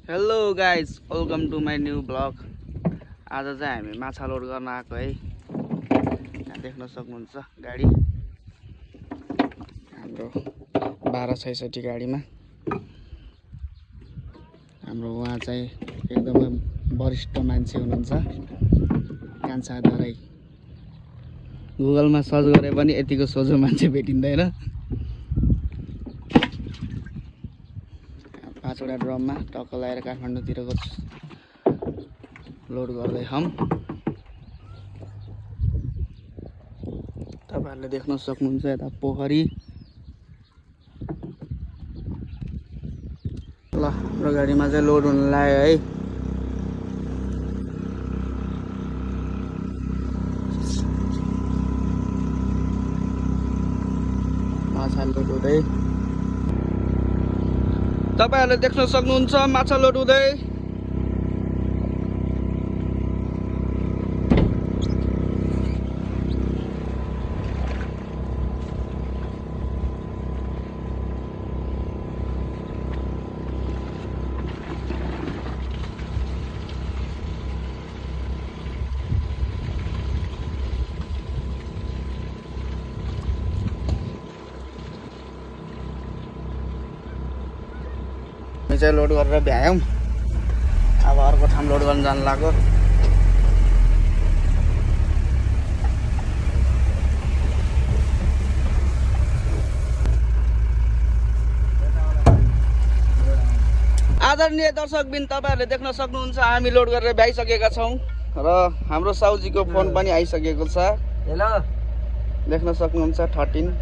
Hello guys welcome to my new blog. आज चाहिँ हामी माछा लोड गर्न आएको है। यहाँ देख्न सक्नुहुन्छ गाडी हाम्रो 1266 गाडीमा हाम्रो उहाँ चाहिँ एकदमै वरिष्ठ मान्छे हुनुहुन्छ, कान्छा दराई। गुगलमा सर्च गरे पनि यतिको सोझो मान्छे भेटिँदैन। 5वटा ड्रममा टक्क लगाएर काठमाडौँतिरको लोड गर्दै हम। तपाईहरुले देख्न सक्नुहुन्छ यता पोखरी। ल हाम्रो गाडीमा चाहिँ लोड हुन लाग्यो है। माछा लोड हुँदै तपाईहरुले देख्न सक्नुहुन्छ माछा लोड हुँदै। चाहिँ लोड गरेर भ्यायौँ। अब अर्को ठाउँ लोड गर्न जानु लाग्यो। आदरणीय दर्शकबिन, तपाईहरुले देख्न सक्नुहुन्छ हामी लोड गरेर भ्याइसकेका छौँ र हाम्रो साउजीको फोन पनि आइसकेको छ। हेलो, देख्न सक्नुहुन्छ 13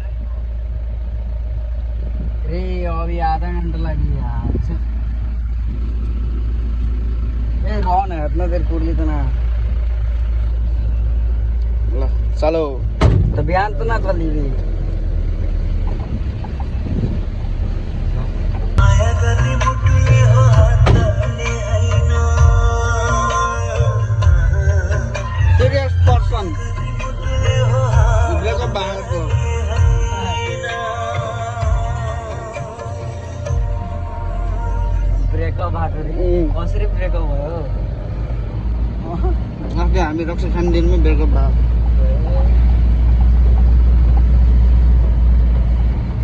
रे अभी आधा घंटा लगी यार। ए कौन है इतना देर कुर्ली तना। ल चलो तो बिहान तो ना कर ली सीरियस पर्सन ब्रेकअप भएको ब्रेकअप भएको कसरी ब्रेकअप भयो? आफै हामी रक्षा खाने दिनमै ब्रेकअप भयो।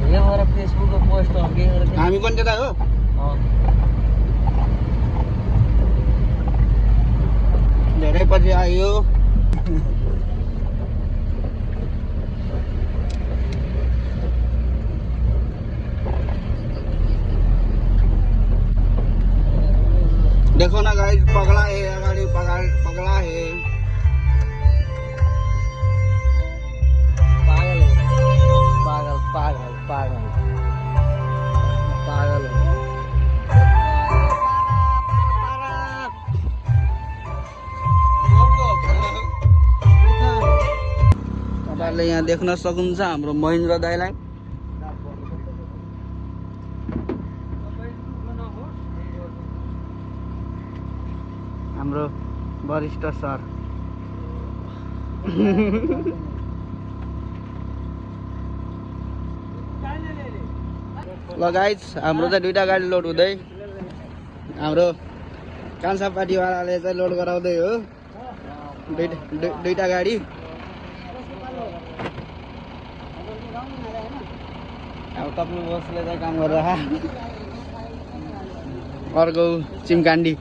ये हमारा फेसबुक पे पोस्ट हो गई। हामी पनि त्यता हो। धेरै पछि आयो। देखो ना गाइस, पगला है गाड़ी, पगला है। पागल है, पागल पागल पागल पागल है। तपाईहरुले यहाँ देख्न सक्नुहुन्छ हाम्रो महेन्द्र दाइलाई। हाम्रो वरिष्ठ सर। ल गाइस, हाम्रो चाहिँ 2टा गाडी लोड हुँदै। हाम्रो कान्छा पार्टीवालाले चाहिँ लोड गराउँदै हो 2टा गाडी। अब कपिल बोसले चाहिँ काम गरेर अर्को चिमकान्डी।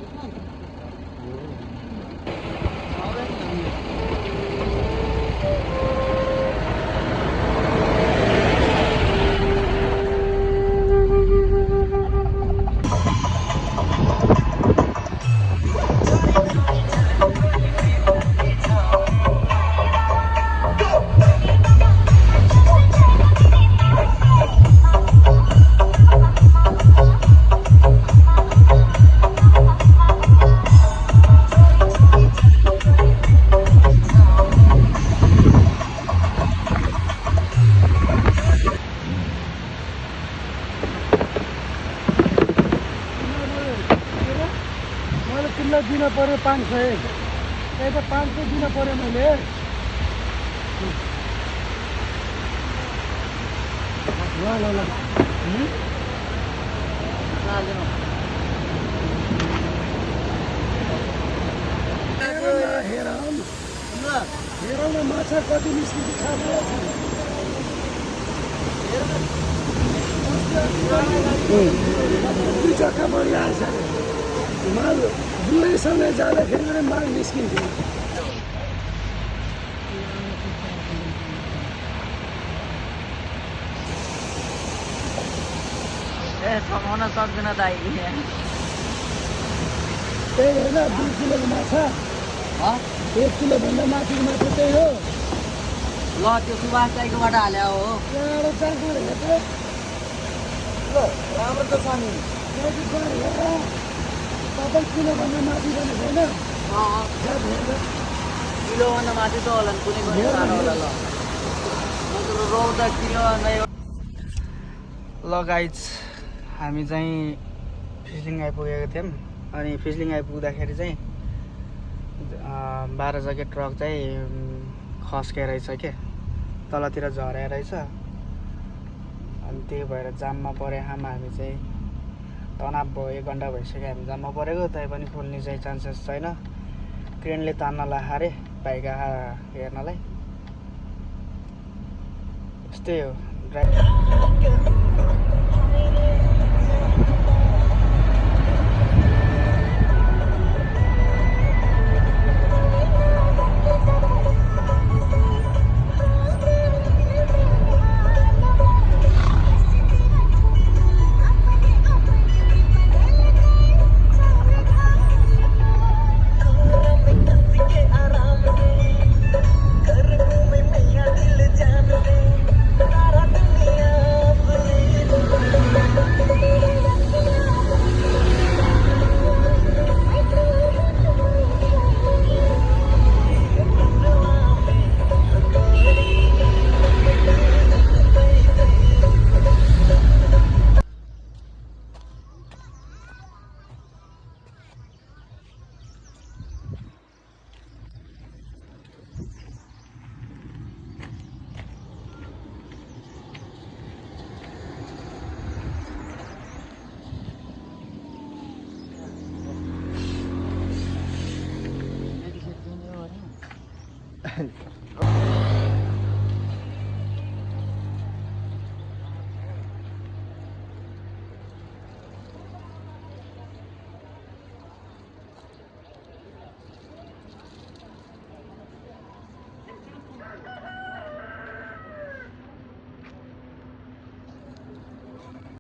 दिन पर्यो 500। त्यही त 500 दिन पर्यो मैले। ल ल ल आउने माछा कति निस्किन्छ थाहा भएको छैन। दुई चक्का बढी आइसक्यो। माल बुढैसँगै जाँदाखेरि पनि माल निस्किन्थ्यो। समाउन सक्दैन दाइ। त्यही होइन 2 किलोको माछा 1 किलोभन्दा माथिको माछा त्यही हो। ल त्यो सुभाष दाइकोबाट हाल्यो हो। त्यहाँबाट चारको हेर्छ राम्रो त छ नि। 7 किलोभन्दा माथि पनि छैन। किलोभन्दा माथि त होला नि कुनै पनि सानो होला। ल रौ त किलोभन्दा ल गाइज हामी चाहिँ फिस्लिङ आइपुगेको थियौँ। अनि फिस्लिङ आइपुग्दाखेरि चाहिँ 12 चक्के ट्रक चाहिँ खस्के रहेछ के, तलतिर झरे रहेछ। अनि त्यही भएर जाममा परे हामी चाहिँ तनाव भयो। 1 घन्टा भइसक्यो हामी जाममा परेको, तैपनि खुल्ने चाहिँ चान्सेस छैन। क्रेनले तान्नलाई हारे बाइक हेर्नलाई। यस्तै हो